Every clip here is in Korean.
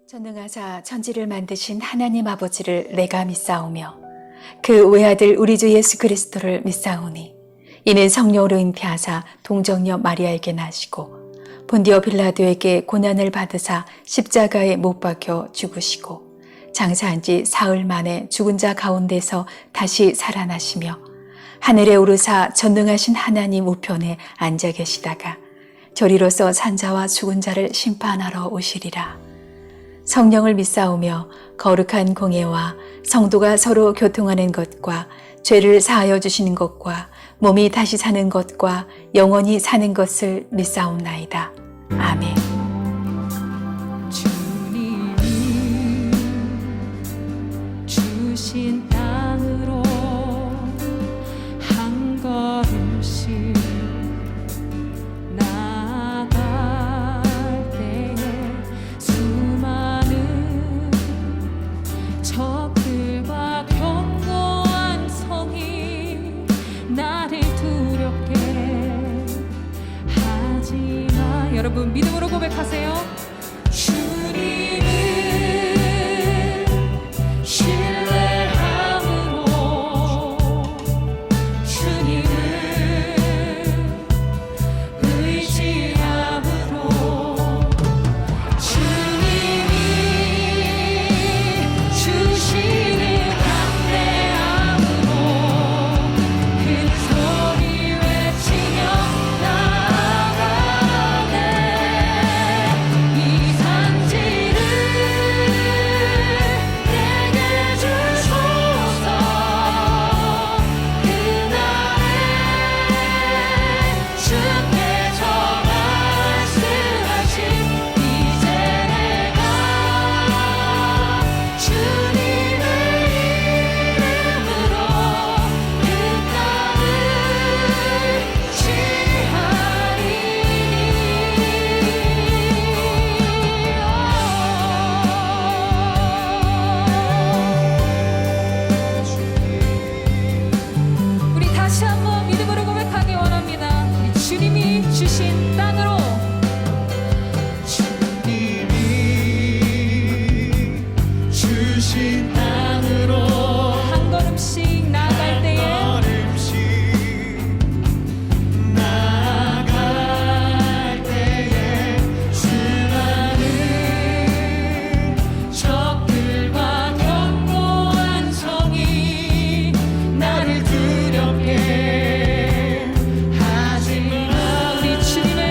전능하사 천지를 만드신 하나님 아버지를 내가 믿사오며 그 외아들 우리 주 예수 그리스도를 믿사오니 이는 성령으로 잉태하사 동정녀 마리아에게 나시고 본디오 빌라도에게 고난을 받으사 십자가에 못 박혀 죽으시고 장사한 지 사흘 만에 죽은 자 가운데서 다시 살아나시며 하늘에 오르사 전능하신 하나님 우편에 앉아 계시다가 저리로서 산자와 죽은 자를 심판하러 오시리라. 성령을 믿사오며 거룩한 공예와 성도가 서로 교통하는 것과 죄를 사하여 주시는 것과 몸이 다시 사는 것과 영원히 사는 것을 믿사옵나이다. 아멘. 주님이 주신 땅으로 한 걸음씩 나아갈 때에 수많은 적들과 견고한 성이 나를 두렵게 하지만 여러분 믿음으로 고백하세요. 주님을 신뢰함으로 주님을 의지함으로 주님이 주시는 감내함으로 큰 소리 외치며 나아가네. 이 산지를 내게 주소서. 그날에 주께서 말씀하신 이제 내가 주님의 이름으로 그 땅을 취하리니. 우리 다시 한번 믿음으로 고백하기 원합니다. 우리 주님이 주신 땅으로 주님이 주신 땅으로 한 걸음씩 나아갈 때에 걸음씩 나아갈 때에 수많은 적들과 견고한 성이 나를 두렵게 하지만 우리 주님의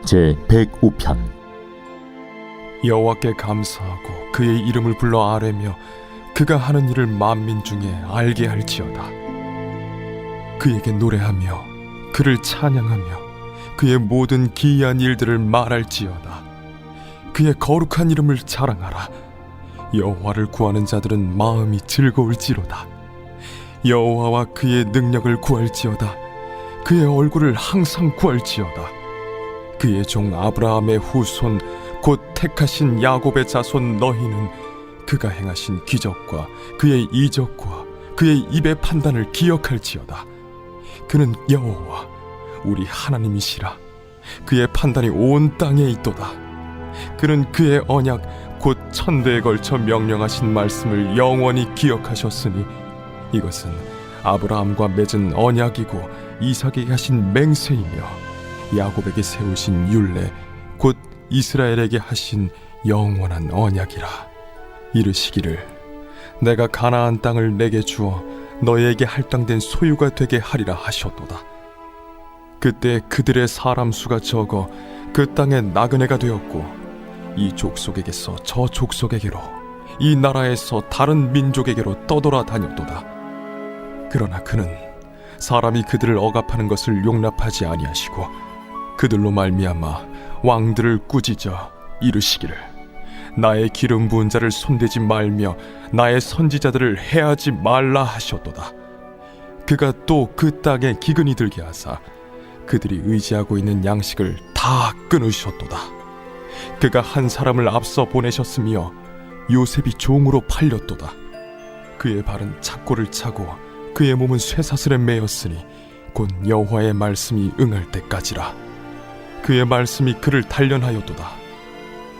제 105편. 여호와께 감사하고 그의 이름을 불러 아뢰며 그가 하는 일을 만민 중에 알게 할지어다. 그에게 노래하며 그를 찬양하며 그의 모든 기이한 일들을 말할지어다. 그의 거룩한 이름을 자랑하라. 여호와를 구하는 자들은 마음이 즐거울지로다. 여호와와 그의 능력을 구할지어다. 그의 얼굴을 항상 구할지어다. 그의 종 아브라함의 후손 곧 택하신 야곱의 자손 너희는 그가 행하신 기적과 그의 이적과 그의 입의 판단을 기억할지어다. 그는 여호와 우리 하나님이시라. 그의 판단이 온 땅에 있도다. 그는 그의 언약 곧 천대에 걸쳐 명령하신 말씀을 영원히 기억하셨으니 이것은 아브라함과 맺은 언약이고 이삭에게 하신 맹세이며 야곱에게 세우신 율례 곧 이스라엘에게 하신 영원한 언약이라. 이르시기를 내가 가나안 땅을 내게 주어 너희에게 할당된 소유가 되게 하리라 하셨도다. 그때 그들의 사람 수가 적어 그 땅에 나그네가 되었고 이 족속에게서 저 족속에게로 이 나라에서 다른 민족에게로 떠돌아 다녔도다. 그러나 그는 사람이 그들을 억압하는 것을 용납하지 아니하시고 그들로 말미암아 왕들을 꾸짖어 이르시기를 나의 기름 부은 자를 손대지 말며 나의 선지자들을 해하지 말라 하셨도다. 그가 또 그 땅에 기근이 들게 하사 그들이 의지하고 있는 양식을 다 끊으셨도다. 그가 한 사람을 앞서 보내셨으며 요셉이 종으로 팔렸도다. 그의 발은 착고를 차고 그의 몸은 쇠사슬에 매였으니 곧 여호와의 말씀이 응할 때까지라. 그의 말씀이 그를 단련하였도다.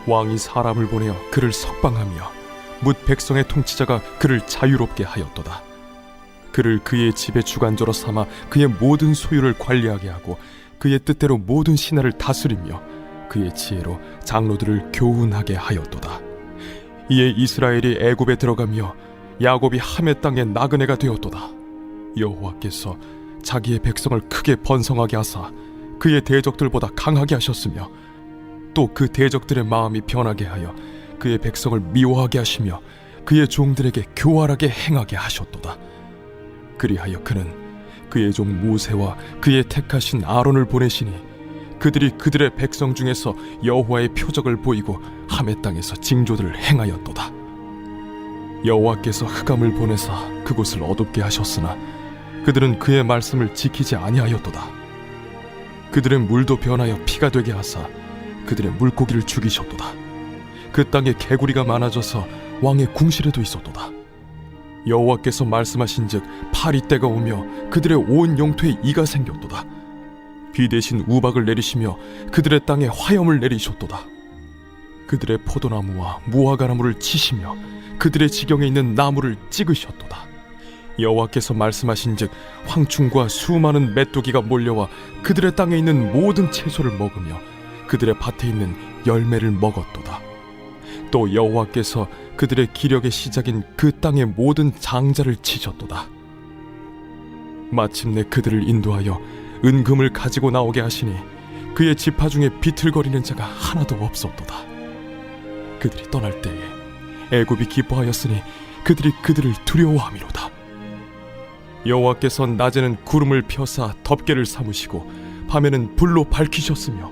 왕이 사람을 보내어 그를 석방하며 뭇 백성의 통치자가 그를 자유롭게 하였도다. 그를 그의 집의 주관자로 삼아 그의 모든 소유를 관리하게 하고 그의 뜻대로 모든 신하를 다스리며 그의 지혜로 장로들을 교훈하게 하였도다. 이에 이스라엘이 애굽에 들어가며 야곱이 함의 땅에 나그네가 되었도다. 여호와께서 자기의 백성을 크게 번성하게 하사 그의 대적들보다 강하게 하셨으며 또 그 대적들의 마음이 변하게 하여 그의 백성을 미워하게 하시며 그의 종들에게 교활하게 행하게 하셨도다. 그리하여 그는 그의 종 모세와 그의 택하신 아론을 보내시니 그들이 그들의 백성 중에서 여호와의 표적을 보이고 함의 땅에서 징조들을 행하였도다. 여호와께서 흑암을 보내사 그곳을 어둡게 하셨으나 그들은 그의 말씀을 지키지 아니하였도다. 그들의 물도 변하여 피가 되게 하사 그들의 물고기를 죽이셨도다. 그 땅에 개구리가 많아져서 왕의 궁실에도 있었도다. 여호와께서 말씀하신즉 파리 때가 오며 그들의 온 영토에 이가 생겼도다. 비 대신 우박을 내리시며 그들의 땅에 화염을 내리셨도다. 그들의 포도나무와 무화과나무를 치시며 그들의 지경에 있는 나무를 찍으셨도다. 여호와께서 말씀하신즉 황충과 수많은 메뚜기가 몰려와 그들의 땅에 있는 모든 채소를 먹으며 그들의 밭에 있는 열매를 먹었도다. 또 여호와께서 그들의 기력의 시작인 그 땅의 모든 장자를 치셨도다. 마침내 그들을 인도하여 은금을 가지고 나오게 하시니 그의 지파 중에 비틀거리는 자가 하나도 없었도다. 그들이 떠날 때에 애굽이 기뻐하였으니 그들이 그들을 두려워함이로다. 여호와께서 낮에는 구름을 펴사 덮개를 삼으시고 밤에는 불로 밝히셨으며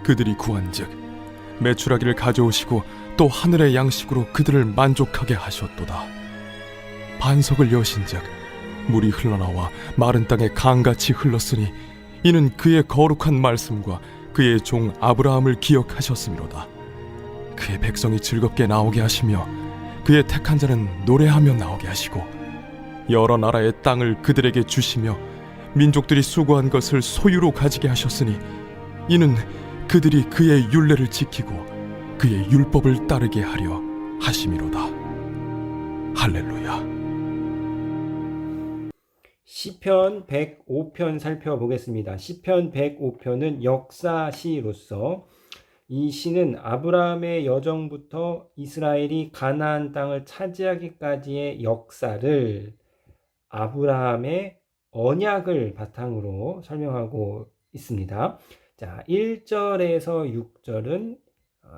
그들이 구한즉 메추라기를 가져오시고 또 하늘의 양식으로 그들을 만족하게 하셨도다. 반석을 여신즉 물이 흘러나와 마른 땅에 강같이 흘렀으니 이는 그의 거룩한 말씀과 그의 종 아브라함을 기억하셨음이로다. 그의 백성이 즐겁게 나오게 하시며 그의 택한 자는 노래하며 나오게 하시고 여러 나라의 땅을 그들에게 주시며 민족들이 수고한 것을 소유로 가지게 하셨으니 이는 그들이 그의 율례를 지키고 그의 율법을 따르게 하려 하심이로다. 할렐루야. 시편 105편 살펴보겠습니다. 시편 105편은 역사시로서 이 시는 아브라함의 여정부터 이스라엘이 가나안 땅을 차지하기까지의 역사를 아브라함의 언약을 바탕으로 설명하고 있습니다. 자, 1절에서 6절은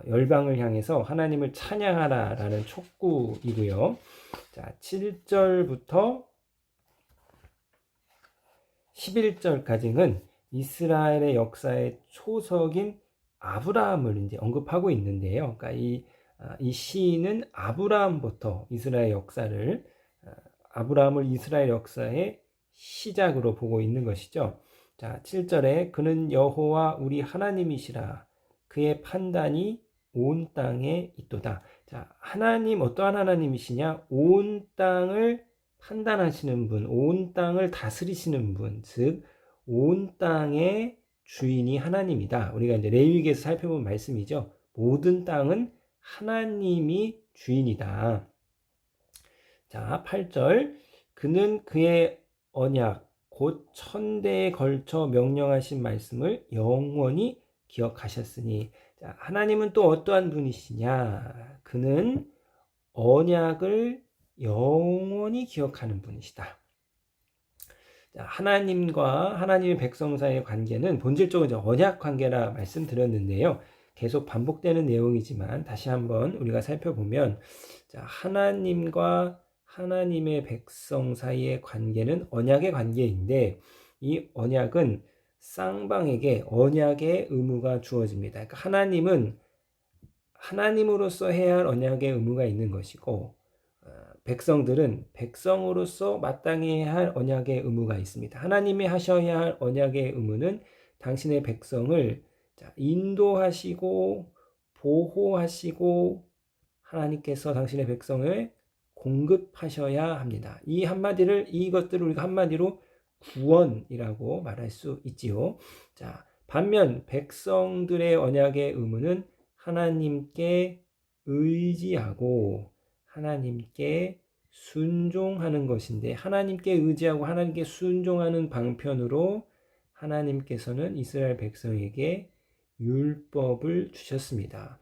열방을 향해서 하나님을 찬양하라 라는 촉구이고요. 자, 7절부터 11절까지는 이스라엘의 역사의 초석인 아브라함을 이제 언급하고 있는데요. 그러니까 이 시인은 아브라함부터 이스라엘 역사를, 아브라함을 이스라엘 역사의 시작으로 보고 있는 것이죠. 자, 7절에 그는 여호와 우리 하나님이시라. 그의 판단이 온 땅에 있도다. 자, 하나님 어떠한 하나님이시냐? 온 땅을 판단하시는 분, 온 땅을 다스리시는 분, 즉 온 땅의 주인이 하나님이다. 우리가 이제 레위기에서 살펴본 말씀이죠. 모든 땅은 하나님이 주인이다. 자, 8절 그는 그의 언약 곧 천대에 걸쳐 명령하신 말씀을 영원히 기억하셨으니. 자, 하나님은 또 어떠한 분이시냐? 그는 언약을 영원히 기억하는 분이시다. 자, 하나님과 하나님의 백성 사이의 관계는 본질적으로 언약 관계라 말씀드렸는데요. 계속 반복되는 내용이지만 다시 한번 우리가 살펴보면, 자, 하나님과 하나님의 백성 사이의 관계는 언약의 관계인데, 이 언약은 쌍방에게 언약의 의무가 주어집니다. 그러니까 하나님은 하나님으로서 해야 할 언약의 의무가 있는 것이고, 백성들은 백성으로서 마땅히 해야 할 언약의 의무가 있습니다. 하나님이 하셔야 할 언약의 의무는 당신의 백성을 인도하시고 보호하시고 하나님께서 당신의 백성을 공급하셔야 합니다. 이것들을 우리가 한마디로 구원이라고 말할 수 있지요. 자, 반면 백성들의 언약의 의무는 하나님께 의지하고 하나님께 순종하는 것인데, 하나님께 의지하고 하나님께 순종하는 방편으로 하나님께서는 이스라엘 백성에게 율법을 주셨습니다.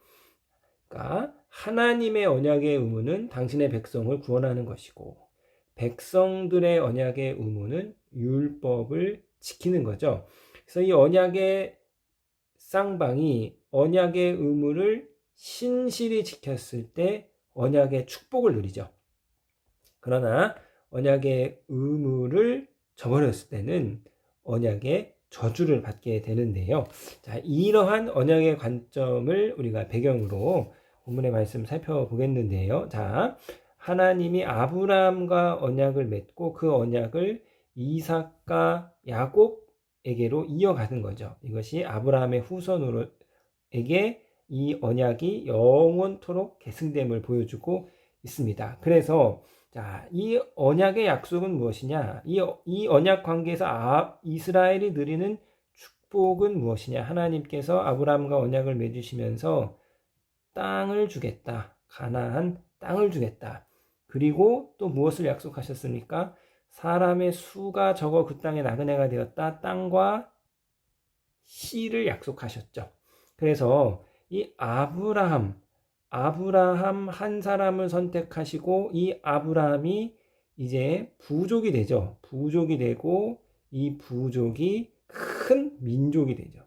그러니까 하나님의 언약의 의무는 당신의 백성을 구원하는 것이고, 백성들의 언약의 의무는 율법을 지키는 거죠. 그래서 이 언약의 쌍방이 언약의 의무를 신실히 지켰을 때 언약의 축복을 누리죠. 그러나 언약의 의무를 저버렸을 때는 언약의 저주를 받게 되는데요. 자, 이러한 언약의 관점을 우리가 배경으로 본문의 말씀 살펴보겠는데요. 자, 하나님이 아브라함과 언약을 맺고 그 언약을 이삭과 야곱에게로 이어가는 거죠. 이것이 아브라함의 후손에게 이 언약이 영원토록 계승됨을 보여주고 있습니다. 그래서 자, 이 언약의 약속은 무엇이냐? 이 언약 관계에서 이스라엘이 누리는 축복은 무엇이냐? 하나님께서 아브라함과 언약을 맺으시면서 땅을 주겠다. 가나안 땅을 주겠다. 그리고 또 무엇을 약속하셨습니까? 사람의 수가 적어 그 땅에 나그네가 되었다. 땅과 씨를 약속하셨죠. 그래서 이 아브라함 한 사람을 선택하시고 이 아브라함이 이제 부족이 되죠. 부족이 되고 이 부족이 큰 민족이 되죠.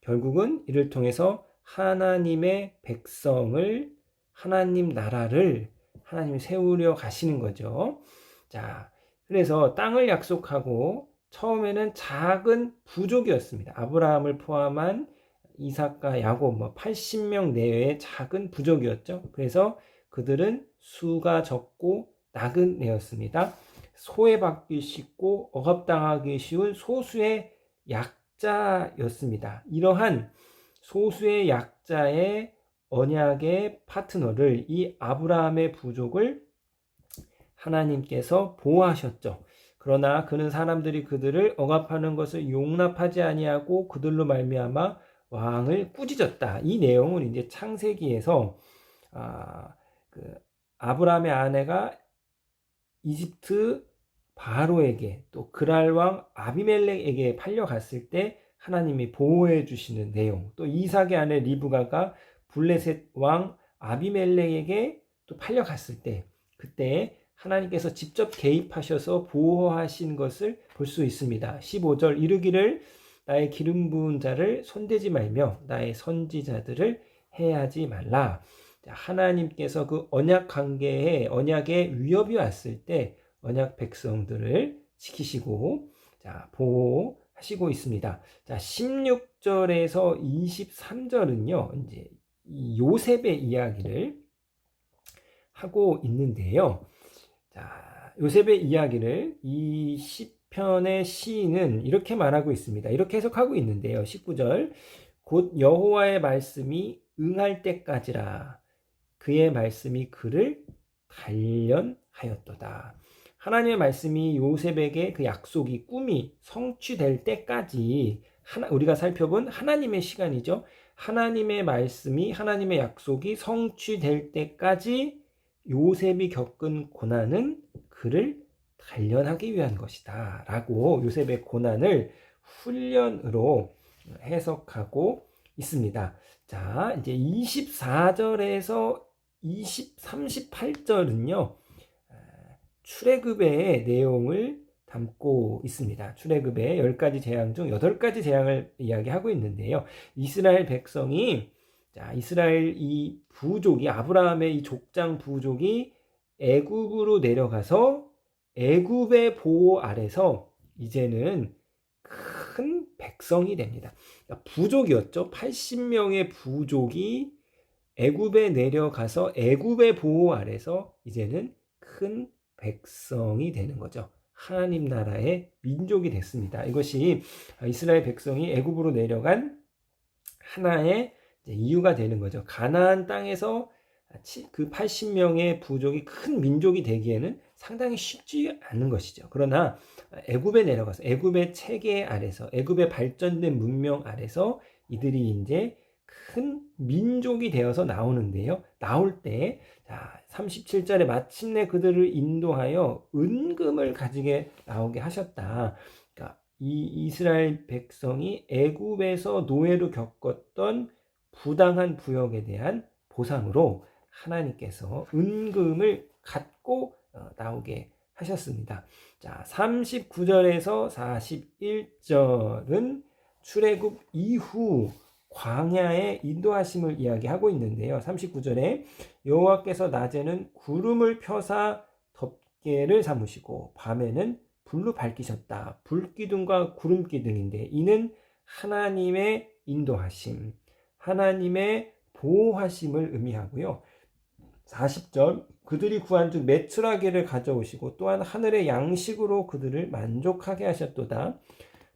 결국은 이를 통해서 하나님의 백성을, 하나님 나라를 하나님이 세우려 가시는 거죠. 자, 그래서 땅을 약속하고 처음에는 작은 부족이었습니다. 아브라함을 포함한 이삭과 야곱 80명 내외의 작은 부족이었죠. 그래서 그들은 수가 적고 나그네였습니다. 소외받기 쉽고 억압당하기 쉬운 소수의 약자였습니다. 이러한 소수의 약자의 언약의 파트너를, 이 아브라함의 부족을 하나님께서 보호하셨죠. 그러나 그는 사람들이 그들을 억압하는 것을 용납하지 아니하고 그들로 말미암아 왕을 꾸짖었다. 이 내용은 이제 창세기에서 아브라함의 아내가 이집트 바로에게 또 그랄 왕 아비멜렉에게 팔려갔을 때 하나님이 보호해 주시는 내용, 또 이삭의 아내 리브가가 블레셋 왕 아비멜렉에게 또 팔려갔을 때 그때 하나님께서 직접 개입하셔서 보호하신 것을 볼 수 있습니다. 15절 이르기를 나의 기름 부은 자를 손대지 말며 나의 선지자들을 해하지 말라. 자, 하나님께서 그 언약 관계에 언약의 위협이 왔을 때 언약 백성들을 지키시고 자, 보호하시고 있습니다. 자, 16절에서 23절은요. 이제 이 요셉의 이야기를 하고 있는데요. 자, 요셉의 이야기를 이 시편의 시인은 이렇게 말하고 있습니다. 이렇게 해석하고 있는데요. 19절 곧 여호와의 말씀이 응할 때까지라 그의 말씀이 그를 단련하였도다. 하나님의 말씀이 요셉에게 그 약속이 꿈이 성취될 때까지 우리가 살펴본 하나님의 시간이죠. 하나님의 말씀이 하나님의 약속이 성취될 때까지 요셉이 겪은 고난은 그를 단련하기 위한 것이다 라고 요셉의 고난을 훈련으로 해석하고 있습니다. 자, 이제 24절에서 38절은요 출애굽의 내용을 담고 있습니다. 출애굽의 10가지 재앙 중 8가지 재앙을 이야기하고 있는데요. 이스라엘 백성이 자, 이스라엘 이 부족이 아브라함의 이 족장 부족이 애굽으로 내려가서 애굽의 보호 아래서 이제는 큰 백성이 됩니다. 부족이었죠. 80명의 부족이 애굽에 내려가서 애굽의 보호 아래서 이제는 큰 백성이 되는 거죠. 하나님 나라의 민족이 됐습니다. 이것이 이스라엘 백성이 애굽으로 내려간 하나의 이유가 되는 거죠. 가나안 땅에서 그 80명의 부족이 큰 민족이 되기에는 상당히 쉽지 않은 것이죠. 그러나 애굽에 내려가서 애굽의 체계 아래서 애굽의 발전된 문명 아래서 이들이 이제 큰 민족이 되어서 나오는데요. 나올 때 37절에 마침내 그들을 인도하여 은금을 가지게 나오게 하셨다. 그러니까 이 이스라엘 백성이 애굽에서 노예로 겪었던 부당한 부역에 대한 보상으로 하나님께서 은금을 갖고 나오게 하셨습니다. 자, 39절에서 41절은 출애굽 이후 광야의 인도하심을 이야기하고 있는데요. 39절에 여호와께서 낮에는 구름을 펴사 덮개를 삼으시고 밤에는 불로 밝히셨다. 불기둥과 구름기둥인데 이는 하나님의 인도하심, 하나님의 보호하심을 의미하고요. 40절 그들이 구한 중 메추라기를 가져오시고 또한 하늘의 양식으로 그들을 만족하게 하셨도다.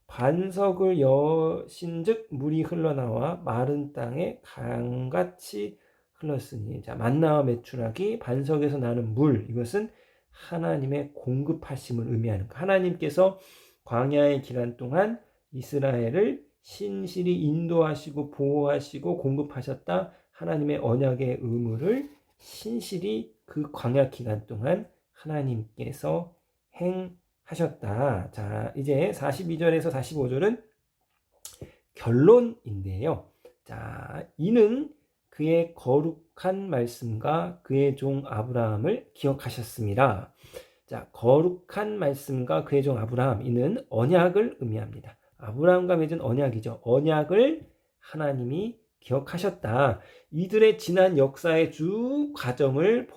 반석을 여신즉 물이 흘러나와 마른 땅에 강같이 흘렀으니 자, 만나와 메추라기 반석에서 나는 물 이것은 하나님의 공급하심을 의미하는 것. 하나님께서 광야의 기간 동안 이스라엘을 신실히 인도하시고 보호하시고 공급하셨다. 하나님의 언약의 의무를 신실히 그 광야 기간 동안 하나님께서 행하셨다. 자, 이제 42절에서 45절은 결론인데요. 자, 이는 그의 거룩한 말씀과 그의 종 아브라함을 기억하셨습니다. 자, 거룩한 말씀과 그의 종 아브라함, 이는 언약을 의미합니다. 아브라함과 맺은 언약이죠. 언약을 하나님이 기억하셨다. 이들의 지난 역사의 쭉 과정을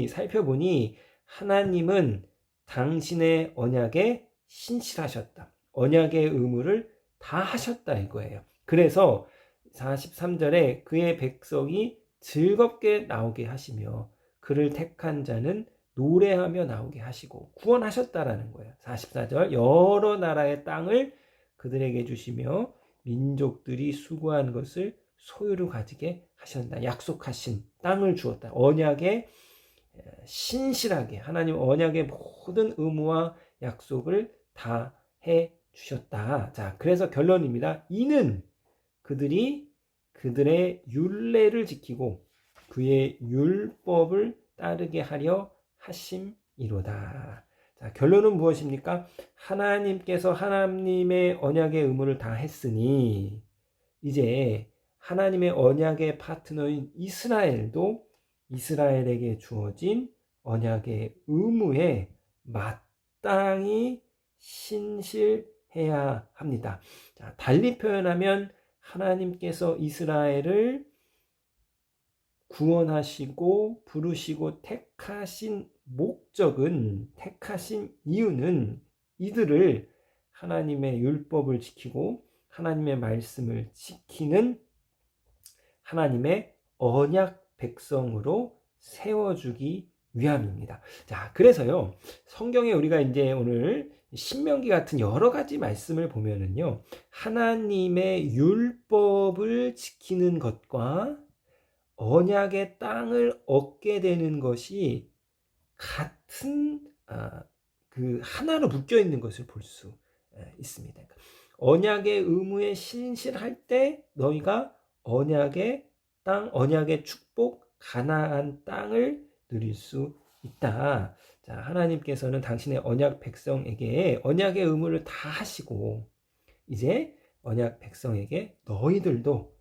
살펴보니 하나님은 당신의 언약에 신실하셨다. 언약의 의무를 다 하셨다 이거예요. 그래서 43절에 그의 백성이 즐겁게 나오게 하시며 그를 택한 자는 노래하며 나오게 하시고 구원하셨다라는 거예요. 44절 여러 나라의 땅을 그들에게 주시며 민족들이 수고한 것을 소유로 가지게 하셨다. 약속하신 땅을 주었다. 언약에 신실하게 하나님 언약의 모든 의무와 약속을 다 해 주셨다. 자, 그래서 결론입니다. 이는 그들이 그들의 율례를 지키고 그의 율법을 따르게 하려 하심이로다. 자, 결론은 무엇입니까? 하나님께서 하나님의 언약의 의무를 다 했으니 이제 하나님의 언약의 파트너인 이스라엘도 이스라엘에게 주어진 언약의 의무에 마땅히 신실해야 해야 합니다. 자, 달리 표현하면 하나님께서 이스라엘을 구원하시고 부르시고 택하신 목적은, 택하신 이유는 이들을 하나님의 율법을 지키고 하나님의 말씀을 지키는 하나님의 언약 백성으로 세워주기 위함입니다. 자, 그래서요, 성경에 우리가 이제 오늘 신명기 같은 여러 가지 말씀을 보면은요, 하나님의 율법을 지키는 것과 언약의 땅을 얻게 되는 것이 같은 그 하나로 묶여 있는 것을 볼 수 있습니다. 그러니까 언약의 의무에 신실할 때 너희가 언약의 땅, 언약의 축복, 가나안 땅을 누릴 수 있다. 자, 하나님께서는 당신의 언약 백성에게 언약의 의무를 다 하시고 이제 언약 백성에게 너희들도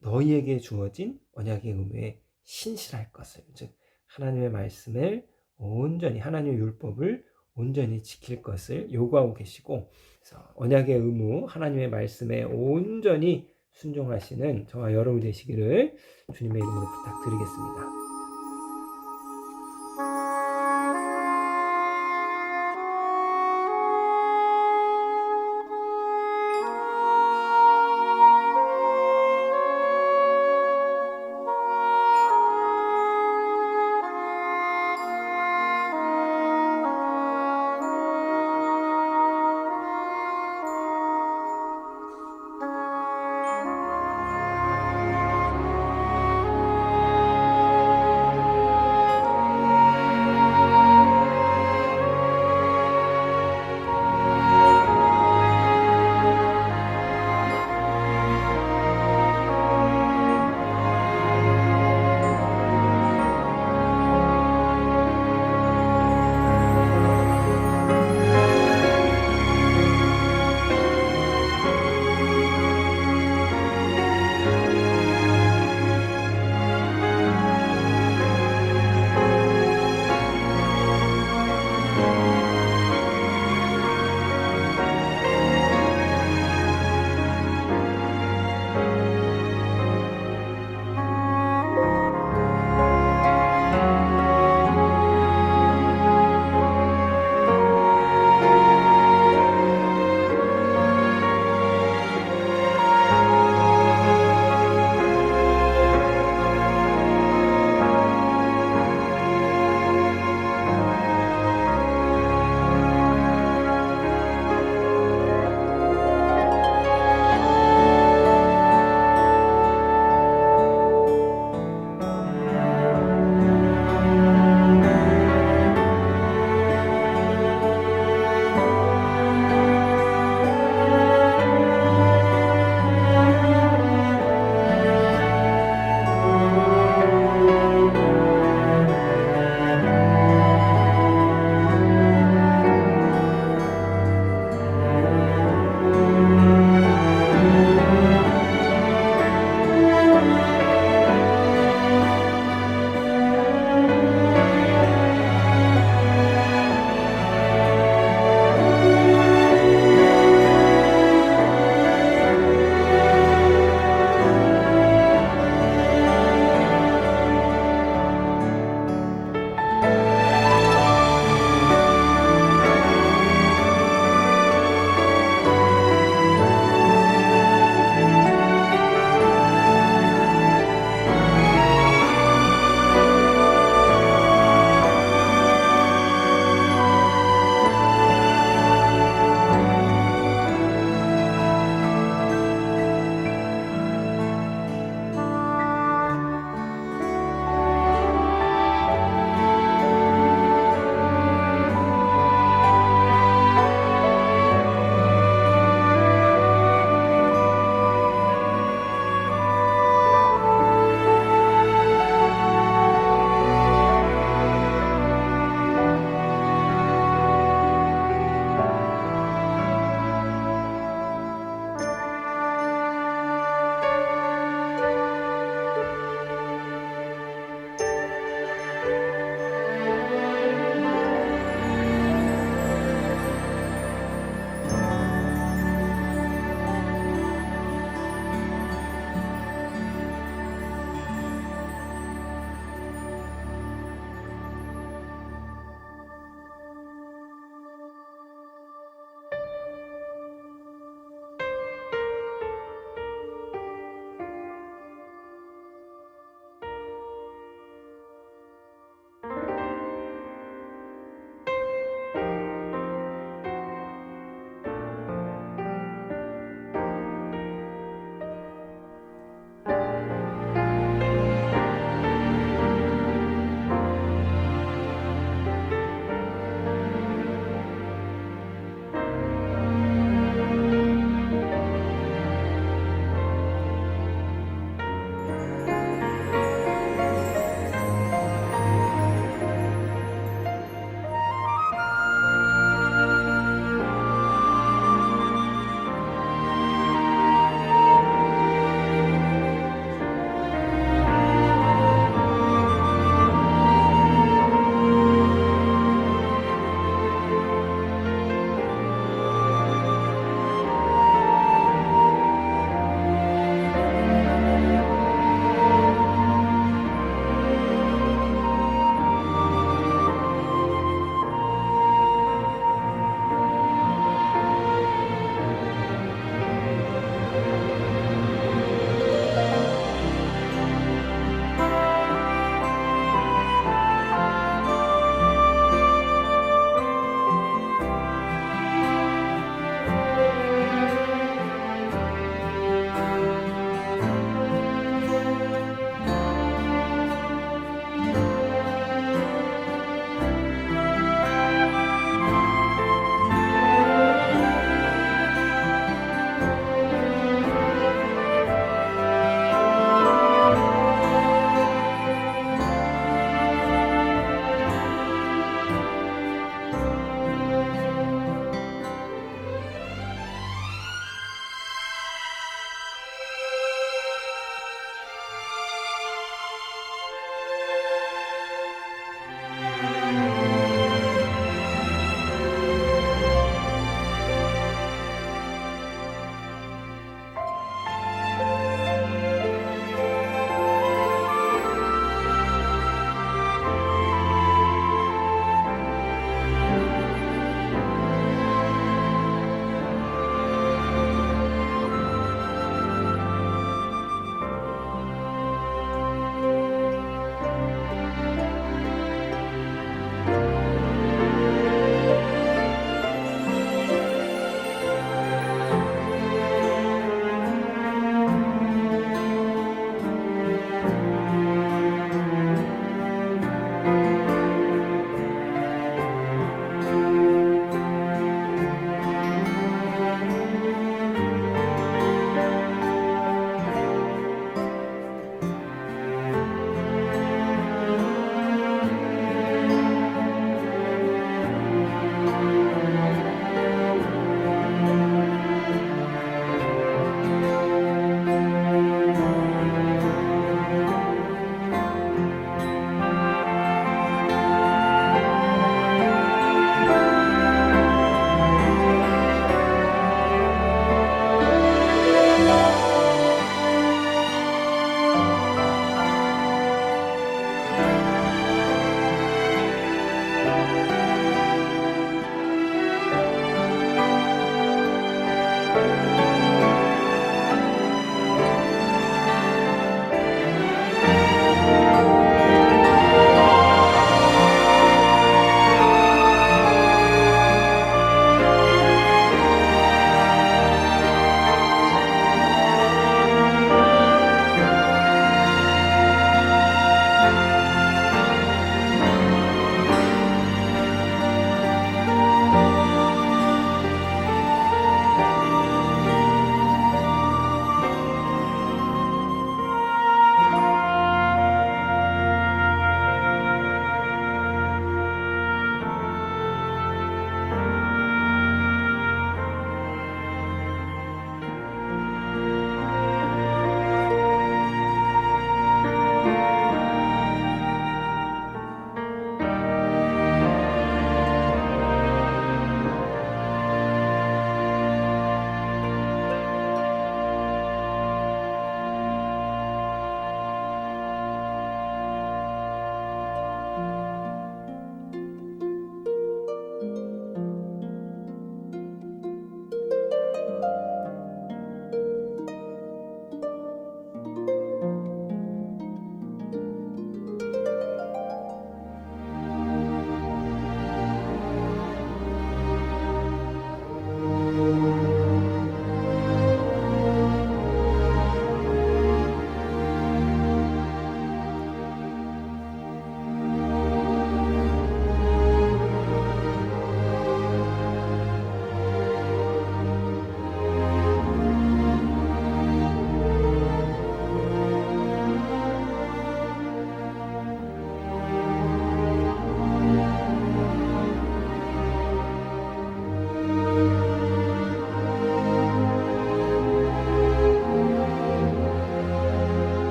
너희에게 주어진 언약의 의무에 신실할 것을, 즉 하나님의 말씀을 온전히, 하나님의 율법을 온전히 지킬 것을 요구하고 계시고, 그래서 언약의 의무, 하나님의 말씀에 온전히 순종하시는 저와 여러분 되시기를 주님의 이름으로 부탁드리겠습니다.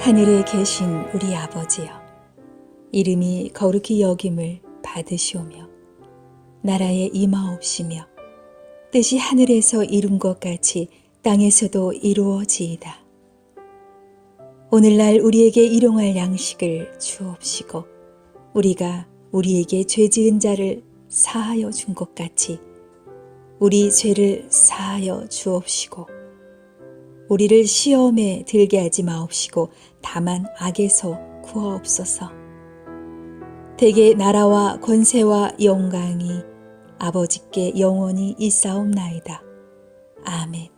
하늘에 계신 우리 아버지여, 이름이 거룩히 여김을 받으시오며 나라에 임하옵시며 뜻이 하늘에서 이룬 것 같이 땅에서도 이루어지이다. 오늘날 우리에게 일용할 양식을 주옵시고 우리가 우리에게 죄 지은 자를 사하여 준 것 같이 우리 죄를 사하여 주옵시고 우리를 시험에 들게 하지 마옵시고 다만 악에서 구하옵소서. 대개 나라와 권세와 영광이 아버지께 영원히 있사옵나이다. 아멘.